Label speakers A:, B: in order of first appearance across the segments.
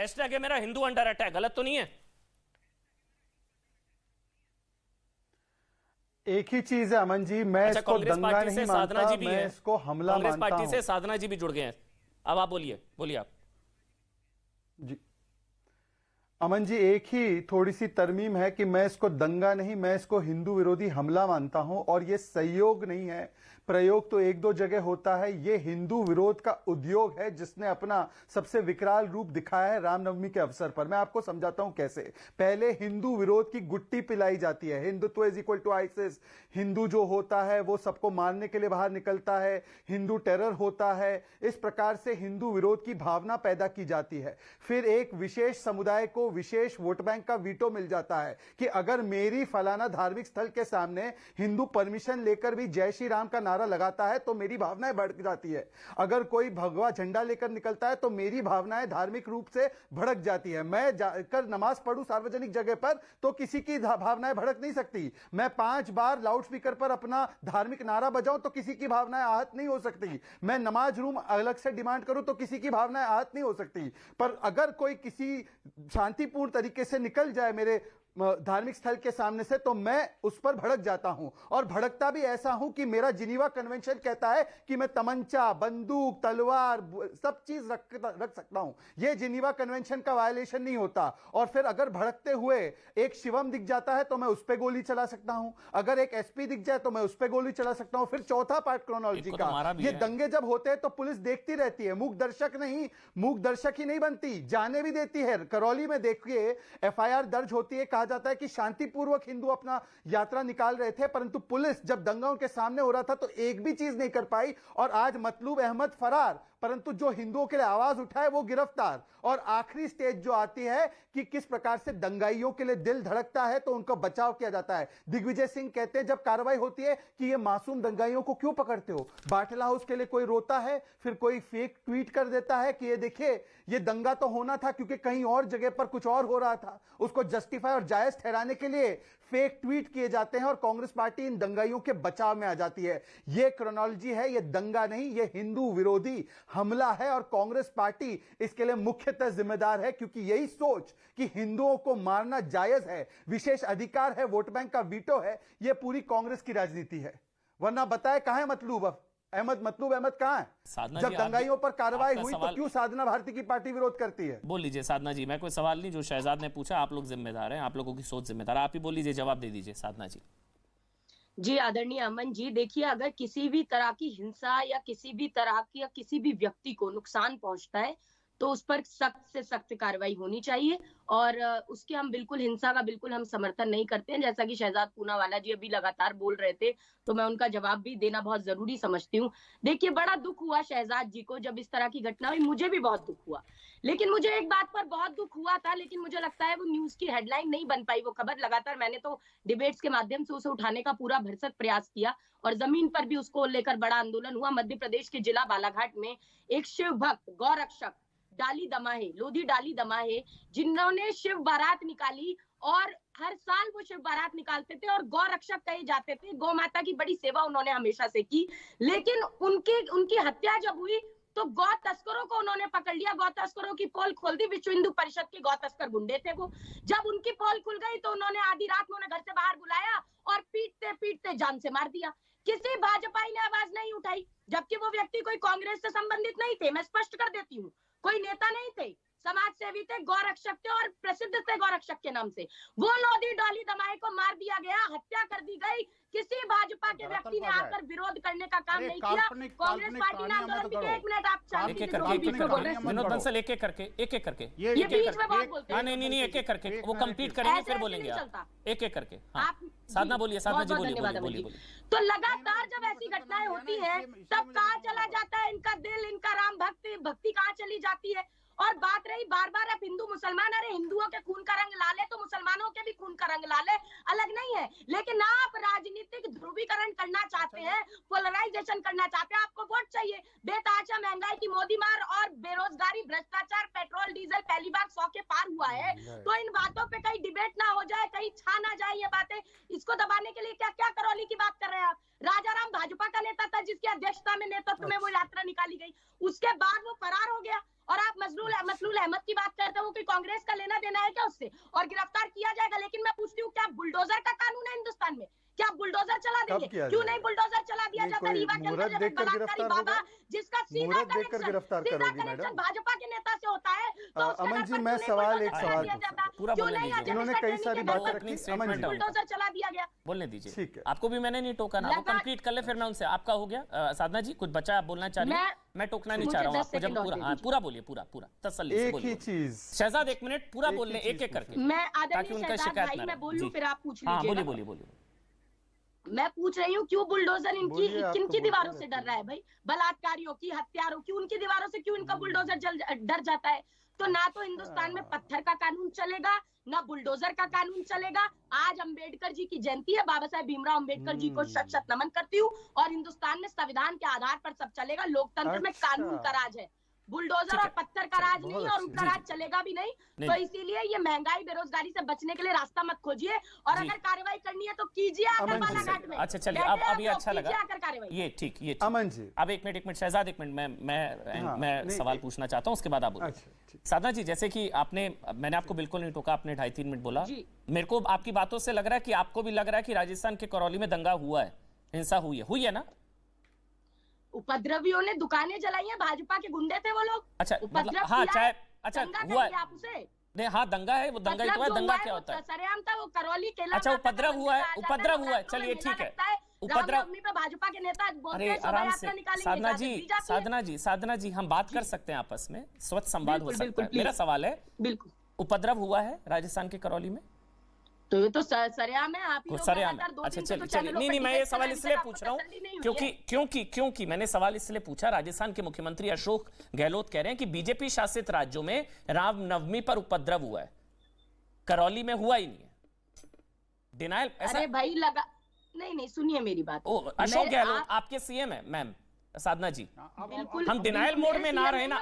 A: Hashtag है मेरा Hindu under attack, गलत तो नहीं है?
B: एक ही चीज है अमन जी, मैं
A: अच्छा,
B: इसको
A: कांग्रेस
B: दंगा
A: पार्टी
B: नहीं
A: से साधना
B: मानता,
A: जी भी
B: मैं
A: हैं।
B: इसको हमला
A: कांग्रेस
B: मानता
A: पार्टी
B: हूं।
A: से साधना जी भी जुड़ गए हैं। अब आप बोलिए, बोलिए आप
B: जी अमन जी, एक ही थोड़ी सी तरमीम है कि मैं इसको दंगा नहीं, मैं इसको हिंदू विरोधी हमला मानता हूं। और ये संयोग नहीं है, प्रयोग तो एक दो जगह होता है, ये हिंदू विरोध का उद्योग है जिसने अपना सबसे विकराल रूप दिखाया है रामनवमी के अवसर पर। मैं आपको समझाता हूं कैसे। पहले हिंदू विरोध की गुट्टी पिलाई जाती है, Hindutva is equal to ISIS, Hindu जो होता है वो सबको मारने के लिए बाहर निकलता है, हिंदू टेरर होता है। इस प्रकार से हिंदू विरोध की भावना पैदा की जाती है। फिर एक विशेष समुदाय को विशेष वोट बैंक का वीटो मिल जाता है कि अगर मेरी फलाना धार्मिक स्थल के सामने हिंदू परमिशन लेकर भी जय श्री राम का नारा लगाता है तो मेरी भावनाएं भड़क जाती है। अगर कोई भगवा झंडा लेकर निकलता है तो मेरी भावनाएं धार्मिक रूप से भड़क जाती है। मैं जाकर नमाज पढ़ूं सार्वजनिक जगह पर तो किसी की भावनाएं भड़क नहीं सकती। मैं 5 बार लाउड स्पीकर पर अपना धार्मिक नारा बजाऊं तो किसी की भावनाएं आहत नहीं हो सकती। मैं नमाज रूम अलग से डिमांड करूं तो किसी की भावनाएं आहत नहीं हो सकती। पर अगर कोई किसी शांतिपूर्ण तरीके से निकल जाए मेरे धार्मिक स्थल के सामने से तो मैं उस पर भड़क जाता हूं। और भड़कता भी ऐसा हूं कि मेरा जिनीवा कन्वेंशन कहता है कि मैं तमंचा, बंदूक, तलवार सब चीज रख सकता हूं। यह जिनीवा कन्वेंशन का वायलेशन नहीं होता। और फिर अगर भड़कते हुए एक शिवम दिख जाता है तो मैं उस पर गोली चला सकता हूं, अगर एक एसपी दिख जाए तो मैं उस पर गोली चला सकता हूं। फिर चौथा पार्ट क्रोनोलॉजी का, ये दंगे जब होते हैं तो पुलिस देखती रहती है, मूक दर्शक नहीं, मूक दर्शक ही नहीं बनती, जाने भी देती है। करौली में देखिए एफआईआर दर्ज होती है, कहा जाता है कि शांतिपूर्वक हिंदू अपना यात्रा निकाल रहे थे, परंतु पुलिस जब दंगा उनके सामने हो रहा था तो एक भी चीज नहीं कर पाई। और आज मतलूब अहमद फरार, परंतु जो हिंदुओं के लिए आवाज उठाए वो गिरफ्तार। और आखिरी स्टेज जो आती है कि किस प्रकार से दंगाइयों के लिए दिल धड़कता है तो उनका बचाव किया जाता है। दिग्विजय सिंह कहते हैं जब कार्रवाई होती है कि ये मासूम दंगाइयों को क्यों पकड़ते हो। बाटला हाउस के लिए कोई रोता है, फिर कोई फेक ट्वीट कर देता है कि ये देखिए ये दंगा तो होना था क्योंकि कहीं और जगह पर कुछ और हो रहा था। उसको जस्टिफाई और जायज ठहराने के लिए फेक ट्वीट किए जाते हैं और कांग्रेस पार्टी इन दंगाइयों के बचाव में आ जाती है। यह क्रोनोलॉजी है, यह दंगा नहीं, यह हिंदू विरोधी हमला है। और कांग्रेस पार्टी इसके लिए मुख्यतः जिम्मेदार है क्योंकि यही सोच कि हिंदुओं को मारना जायज है, विशेष अधिकार है, वोट बैंक का वीटो है, यह पूरी कांग्रेस की राजनीति है। वरना बताए कहां है मतलूब अहमद कहां है? जब दंगाइयों पर कार्रवाई हुई तो क्यों साधना भारती की पार्टी विरोध करती है?
A: बोल लीजिए साधना जी, मैं कोई सवाल नहीं, जो शहजाद ने पूछा आप लोग जिम्मेदार हैं, आप लोगों की सोच जिम्मेदार है। आप ही बोल लीजिए, जवाब दे दीजिए साधना जी।
C: जी आदरणीय अमन जी, देखिए अगर किसी भी तरह की हिंसा या किसी भी तरह की या किसी भी व्यक्ति को नुकसान पहुंचता है तो उस पर सख्त से सख्त कार्रवाई होनी चाहिए। और उसके हम बिल्कुल हिंसा का बिल्कुल हम समर्थन नहीं करते हैं। जैसा कि शहजाद पूनावाला जी अभी लगातार बोल रहे थे तो मैं उनका जवाब भी देना बहुत जरूरी समझती हूँ। देखिए बड़ा दुख हुआ शहजाद जी को जब इस तरह की घटना हुई, मुझे भी बहुत दुख हुआ। लेकिन मुझे एक बात पर बहुत दुख हुआ था, लेकिन मुझे लगता है वो न्यूज की हेडलाइन नहीं बन पाई वो खबर। लगातार मैंने तो डिबेट्स के माध्यम से उसे उठाने का पूरा भरसक प्रयास किया और जमीन पर भी उसको लेकर बड़ा आंदोलन हुआ। मध्य प्रदेश के जिला बालाघाट में एक शिव भक्त गौरक्षक डाली दमाहे, लोधी डाली दमाहे, जिन्होंने शिव बारात निकाली और हर साल वो शिव बारात निकालते थे और गौ रक्षक कहे जाते थे। गौ माता की बड़ी सेवा उन्होंने हमेशा से की। लेकिन उनकी हत्या जब हुई तो गौ तस्करों को उन्होंने पकड़ लिया, गौ तस्करों की पोल खोल दी। विश्व हिंदू परिषद के गौ तस्कर गुंडे थे वो। जब उनकी पोल खुल गई तो उन्होंने आधी रात में उन्हें घर से बाहर बुलाया और पीटते पीटते जान से मार दिया। किसी भाजपाई ने आवाज नहीं उठाई, जबकि वो व्यक्ति कोई कांग्रेस से संबंधित नहीं थे। मैं स्पष्ट कर देती हूँ, कोई नेता नहीं थे, समाज सेवी थे, गौरक्षक थे और प्रसिद्ध थे गौरक्षक के नाम से। वो लोधी डाली दमाए को मार दिया गया, हत्या कर दी गई। किसी भाजपा के व्यक्ति ने आकर विरोध करने का काम नहीं किया। कांग्रेस पार्टी ने आंदोलन किया। एक मिनट आप
A: विनोद बंसल एक एक करके
C: ये बीच में बात बोलते हैं।
A: नहीं एक एक करके वो कंप्लीट करेंगे फिर बोलेंगे आप एक एक करके। आप साधना बोलिए, साधना जी बोलिए।
C: तो लगातार जब ऐसी घटनाएं होती है तब कहाँ चला जाता है इनका दिल, इनका राम भक्ति कहाँ चली जाती है। और बात रही बार बार अब हिंदू मुसलमान, अरे हिंदुओं के खून का रंग लाल है तो मुसलमानों के भी खून का रंग लाल है, अलग नहीं है। लेकिन आप राजनीतिक ध्रुवीकरण करना चाहते हैं, पोलराइजेशन करना चाहते हैं, आपको वोट चाहिए। बेतहाशा महंगाई की मोदी मार और बेरोजगारी, भ्रष्टाचार, पेट्रोल डीजल पहली बार 100 के पार हुआ है। तो इन बातों पे कहीं डिबेट ना हो जाए, कहीं छा ना जाए ये बातें। इसको दबाने के लिए क्या क्या करौली की बात कर रहे हैं आप? राजाराम भाजपा का नेता था जिसकी अध्यक्षता में नेतृत्व में वो यात्रा निकाली गई, उसके बाद वो फरार हो गया। और आप मसलूल अहमद की बात करते हो कि कांग्रेस का लेना देना है क्या उससे? और गिरफ्तार किया जाएगा। लेकिन मैं पूछती हूँ, क्या बुलडोजर का कानून है हिंदुस्तान में? क्या बुलडोजर चला देंगे? क्यों नहीं बुलडोजर चला दिया जाता? रीवा के अंदर जब एक बलात्कारी बाबा जिसका सीधा कनेक्शन भाजपा के नेता से होता है, तो
B: अमन जी, मैं सवाल एक सवाल
A: पूरा बोलने दीजिए।
B: इन्होंने कई सारी बातें रखी, अमन जी
C: बुलडोजर चला दिया गया।
A: बोलने दीजिए।
B: ठीक है।
A: आपको भी मैंने नहीं टोका ना, वो कंप्लीट कर ले फिर मैं उनसे। आपका हो गया साधना जी, कुछ बचा आप बोलना चाह रही हैं? मैं टोकना नहीं चाह रहा हूँ आपको। जब पूरा बोलिए, पूरा तसल्ली से बोलिए।
B: एक ही चीज
A: शहजाद 1 मिनट पूरा बोल ले, एक करके,
C: मैं
A: ताकि उनका शिकायत ना रहे।
C: मैं बोलूं फिर आप पूछ
A: हाँ
C: लीजिएगा।
A: बोलिए।
C: मैं पूछ रही हूँ, क्यों बुलडोजर किनकी दीवारों से डर रहा है भाई? बलात्कारियों की, हत्यारों की, उनकी दीवारों से क्यों इनका बुलडोजर डर जाता है? तो ना तो हिंदुस्तान में पत्थर का कानून चलेगा, ना बुलडोजर का कानून चलेगा। आज अंबेडकर जी की जयंती है, बाबा साहेब भीमराव अंबेडकर जी को शत शत नमन करती हूँ। और हिंदुस्तान में संविधान के आधार पर सब चलेगा। लोकतंत्र में कानून का राज है, बुलडोजर और पत्थर का राज नहीं, और उनका राज चलेगा भी नहीं। तो इसीलिए ये महंगाई बेरोजगारी से बचने के लिए रास्ता मत खोजिए, और अगर कार्रवाई करनी है तो कीजिए आकर बालाघाट में।
A: अच्छा चलिए, अब ये अच्छा लगा ये, ठीक ये
B: अमन जी।
A: अब 1 मिनट शहजाद, 1 मिनट मैं सवाल पूछना चाहता हूँ, उसके बाद आप बोलिए। साधना जी, जैसे कि मैंने आपको बिल्कुल नहीं टोका, आपने 2.5-3 मिनट बोला। मेरे को आपकी बातों से लग रहा है कि आपको भी लग रहा है कि राजस्थान के करौली में दंगा हुआ है, हिंसा हुई है ना?
C: उपद्रवियों ने दुकानें जलाई हैं, भाजपा के गुंडे थे वो लोग।
A: अच्छा, मतलब हाँ, चाहे अच्छा हुआ है
C: आप उसे
A: नहीं, हाँ दंगा है, वो दंगा ही तो है। दंगा क्या होता है?
C: सरेआम था वो, करौली केला।
A: अच्छा, उपद्रव हुआ है, चलिए ठीक है। उपद्रव
C: पे भाजपा के नेता
A: अरे आराम से साधना जी हम बात कर सकते हैं आपस में, स्वच्छ संवाद हो सकता है। मेरा सवाल है,
C: बिल्कुल
A: उपद्रव हुआ है राजस्थान के करौली में?
C: तो ये तो सरेआम है, आप ही लोग
A: सरेआम। अच्छा चलिए, नहीं मैं ये सवाल इसलिए पूछ रहा हूँ क्योंकि मैंने सवाल इसलिए पूछा, राजस्थान के मुख्यमंत्री अशोक गहलोत कह रहे हैं कि बीजेपी शासित राज्यों में रामनवमी पर उपद्रव हुआ है, करौली में हुआ ही नहीं है। डिनायल ऐसा?
C: अरे भाई लगा नहीं, सुनिए मेरी बात।
A: अशोक गहलोत आपके सीएम है मैम साधना जी।
C: बिल्कुल
A: हम डिनायल मोड में ना रहे ना।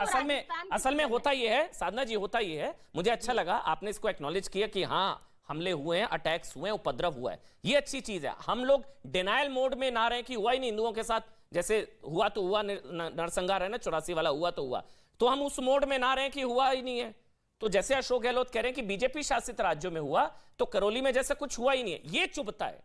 A: असल में होता ये है साधना जी, होता ये है, मुझे अच्छा लगा आपने इसको एक्नॉलेज किया कि हाँ हमले हुए हैं, अटैक्स हुए हैं, उपद्रव हुआ है, ये अच्छी चीज है। हम लोग डिनायल मोड में ना रहे कि हुआ ही नहीं हिंदुओं के साथ, जैसे हुआ तो हुआ, नरसंहार है ना 84 वाला, हुआ तो हुआ, तो हम उस मोड में ना रहे कि हुआ ही नहीं है। तो जैसे अशोक गहलोत कह रहे हैं कि बीजेपी शासित राज्यों में हुआ, तो करौली में जैसे कुछ हुआ ही नहीं है, ये चुभता है।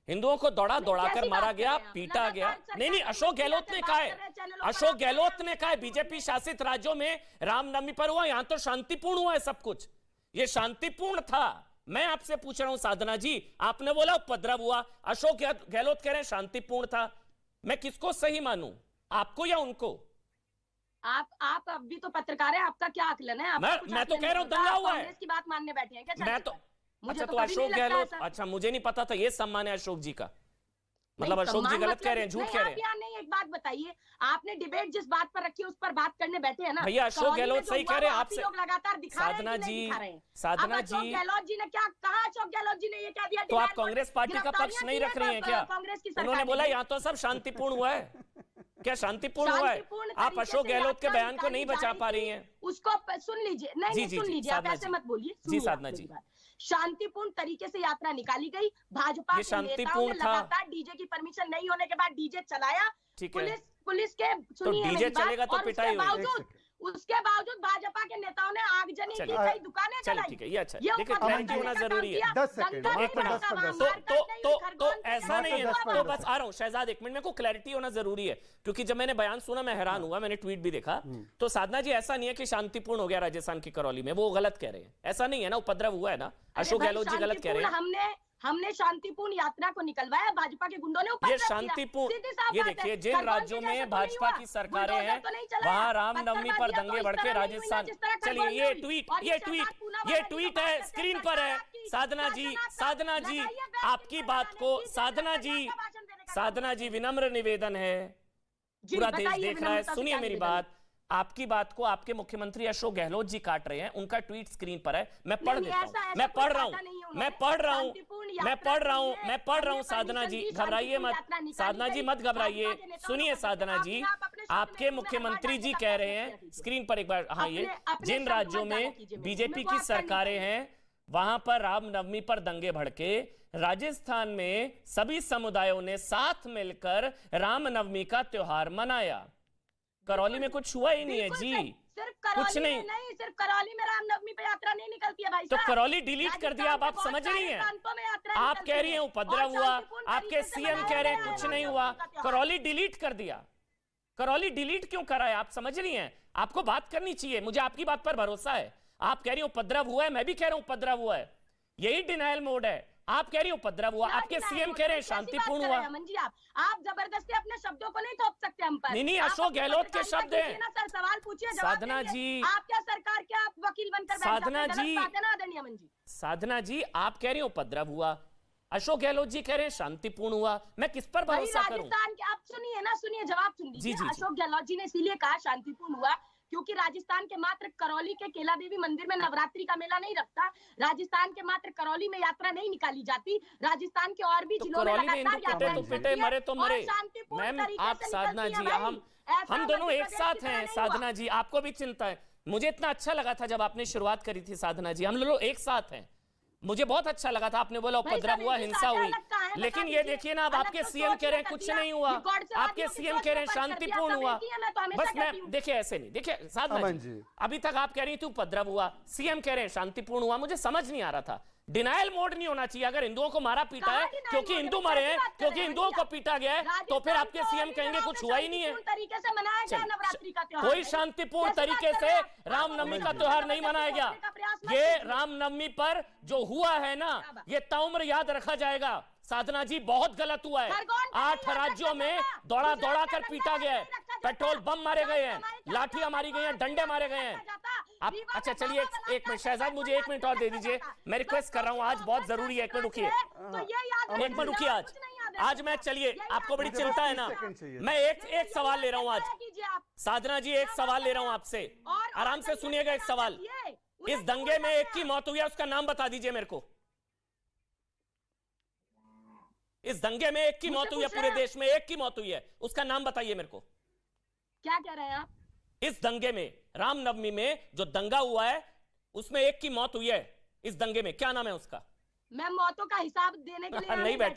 A: हिंदुओं को दौड़ा कर मारा गया, पीटा गया। नहीं, अशोक गहलोत ने कहा है, अशोक गहलोत ने कहा है बीजेपी शासित राज्यों में रामनवमी पर हुआ, यहां तो शांतिपूर्ण हुआ है सब कुछ, ये शांतिपूर्ण था। मैं आपसे पूछ रहा हूं साधना जी, आपने बोला उपद्रव हुआ, अशोक गहलोत कह रहे हैं शांतिपूर्ण था। मैं किसको सही मानूं, आपको या उनको?
C: आप अभी तो पत्रकार है, आपका क्या आकलन है?
A: मैं तो कह रहा हूं दंगा हुआ है।
C: कांग्रेस की बात मानने बैठे हैं क्या?
A: मैं तो अच्छा, तो अशोक गहलोत, अच्छा मुझे नहीं पता था, ये सम्मान है अशोक जी का, मतलब अशोक जी गलत कह रहे हैं, झूठ कह रहे हैं।
C: नहीं, एक बात बताइए, आपने डिबेट जिस बात पर रखी है उस पर बात करने बैठे हैं ना
A: भैया। अशोक गहलोत सही कह रहे हैं आपसे,
C: लगातार दिखा रहे हैं।
A: साधना जी,
C: गहलोत जी ने क्या कहा? अशोक गहलोत जी ने ये क्या दिया?
A: तो आप कांग्रेस पार्टी का पक्ष नहीं रख रही हैं क्या?
C: कांग्रेस की
A: उन्होंने बोला यहाँ तो सब शांतिपूर्ण हुआ है, क्या शांतिपूर्ण हुआ है? आप अशोक गहलोत के बयान को नहीं बचा पा रही हैं।
C: उसको सुन लीजिए, नहीं सुन लीजिए, आप ऐसे मत बोलिए।
A: जी साधना जी,
C: शांतिपूर्ण तरीके से यात्रा निकाली गई, भाजपा के नेताओं ने लगातार डीजे की परमिशन नहीं होने के बाद डीजे चलाया, पुलिस के सुनिए
A: डीजे चलेगा तो पिटाई होगी।
C: उसके बावजूद भाजपा के नेताओं ने आगजनी की, कई दुकानें जलाई।
A: ठीक है, ये अच्छा है, देखिए क्लैरिटी होना जरूरी है।
B: 10 सेकंड,
A: तो ऐसा नहीं है, तो बस आ रहा हूं शहजाद 1 मिनट, मेरे को क्लैरिटी होना जरूरी है, क्योंकि जब मैंने बयान सुना मैं हैरान हुआ, मैंने ट्वीट भी देखा। तो साधना जी ऐसा नहीं है कि शांतिपूर्ण हो गया राजस्थान की करौली में, वो गलत कह रहे हैं, ऐसा नहीं है ना, उपद्रव हुआ है ना, अशोक गहलोत जी गलत कह रहे हैं।
C: हमने शांतिपूर्ण यात्रा को निकलवाया, भाजपा के गुंडों ने
A: ये शांतिपूर्ण, ये देखिए जिन राज्यों में भाजपा की सरकारें हैं वहां रामनवमी पर दंगे भड़के राजस्थान। चलिए ये ट्वीट है, स्क्रीन पर है। साधना जी आपकी बात को, साधना जी विनम्र निवेदन है, पूरा देश देख रहा है, सुनिए मेरी बात। आपकी बात को आपके मुख्यमंत्री अशोक गहलोत जी काट रहे हैं, उनका ट्वीट स्क्रीन पर है, मैं पढ़ देता हूं, मैं पढ़ रहा हूं। साधना जी घबराइए मत, साधना जी मत घबराइए, सुनिए साधना जी, आपके मुख्यमंत्री जी कह रहे हैं स्क्रीन पर एक बार, हाँ ये जिन राज्यों में बीजेपी की सरकारें हैं वहां पर रामनवमी पर दंगे भड़के, राजस्थान में सभी समुदायों ने साथ मिलकर रामनवमी का त्योहार मनाया। करौली में कुछ हुआ ही नहीं है जी,
C: सिर्फ
A: कुछ नहीं,
C: सिर्फ करौली में रामनवमी पे यात्रा नहीं
A: तो करौली डिलीट कर दिया, अब आप समझ रही हैं? आप कह रही हैं उपद्रव हुआ, आपके सीएम कह रहे हैं कुछ नहीं हुआ, करौली डिलीट कर दिया। करौली डिलीट क्यों करा है? आप समझ रही हैं? आपको बात करनी चाहिए, मुझे आपकी बात पर भरोसा है। आप कह रही हो उपद्रव हुआ है, मैं भी कह रहा हूं उपद्रव हुआ है, यही डिनायल मोड है। आप कह रही हो उपद्रव हुआ, आपके सीएम कह रहे हैं शांतिपूर्ण हुआ।
C: अमन जी आप जबरदस्ती अपने शब्दों को नहीं थोप सकते हम पर।
A: नहीं, अशोक गहलोत के शब्द हैं।
C: सर सवाल पूछिए,
A: साधना जी,
C: आप क्या सरकार के आप वकील बनकर
A: साधना जी,
C: आदरणीय अमन जी,
A: साधना जी आप कह रही हो उपद्रव हुआ, अशोक गहलोत जी कह रहे हैं शांतिपूर्ण हुआ, मैं किस पर भरोसा करूं?
C: राजस्थान के, आप सुनिए ना, सुनिए, जवाब सुन लीजिए।
A: जी, जी,
C: अशोक गहलोत जी ने इसीलिए कहा शांतिपूर्ण हुआ क्योंकि राजस्थान के मात्र करौली के केला देवी मंदिर में नवरात्रि का मेला नहीं रखता, राजस्थान के मात्र करौली में यात्रा नहीं निकाली जाती, राजस्थान के और भी जिलों में लगातार यात्रा
A: तो पिटे, मरे तो मरे। मैम आप साधना जी, हम दोनों एक साथ हैं। साधना जी आपको भी चिंता है, मुझे इतना अच्छा लगा था जब आपने शुरुआत करी थी साधना जी, हम लोग एक साथ हैं, मुझे बहुत अच्छा लगा था। आपने बोला उपद्रव हुआ, हिंसा हुई, लेकिन ये देखिए ना, अब आपके सीएम कह रहे हैं कुछ नहीं हुआ, आपके सीएम कह रहे हैं शांतिपूर्ण हुआ। बस मैं देखिए ऐसे नहीं, देखिए साधना जी अभी तक आप कह रही थी उपद्रव हुआ, सीएम कह रहे हैं शांतिपूर्ण हुआ, मुझे समझ नहीं आ रहा था। डिनायल मोड नहीं होना चाहिए। अगर हिंदुओं को मारा पीटा है क्योंकि हिंदू मरे हैं, क्योंकि हिंदुओं को पीटा गया है, तो फिर आपके सीएम कहेंगे कुछ हुआ ही नहीं है।
C: तरीके से मनाया गया नवरात्रि का त्योहार,
A: कोई शांतिपूर्ण तरीके से रामनवमी का त्योहार नहीं मनाया गया। ये रामनवमी पर जो हुआ है ना, ये ताउम्र याद रखा जाएगा। साधना जी बहुत गलत हुआ है, 8 राज्यों में दौड़ा दौड़ा कर पीटा गया है, पेट्रोल बम मारे गए हैं, लाठियां मारी गई हैं, डंडे मारे गए हैं। आप अच्छा चलिए एक मिनट शहजाद, मुझे 1 मिनट और दे दीजिए, मैं रिक्वेस्ट कर रहा हूं, आज बहुत जरूरी है। 1 मिनट रुकिए, 1 मिनट रुकिए। आज मैं, चलिए आपको बड़ी चिंता है ना, मैं एक सवाल ले रहा हूं आज। साधना जी एक सवाल ले रहा हूं आपसे, आराम से सुनिएगा। एक सवाल, इस दंगे में एक की मौत हुई है, उसका नाम बता दीजिए मेरे को। इस दंगे में एक की मौत हुई है, पूरे देश में एक की मौत हुई है, उसका नाम बताइए मेरे को।
C: क्या कह रहे हैं आप?
A: इस दंगे में, रामनवमी में जो दंगा हुआ है, उसमें एक की मौत हुई है, इस दंगे में क्या नाम है उसका?
C: मैं मौतों का हिसाब देने के लिए
A: नहीं बैठे।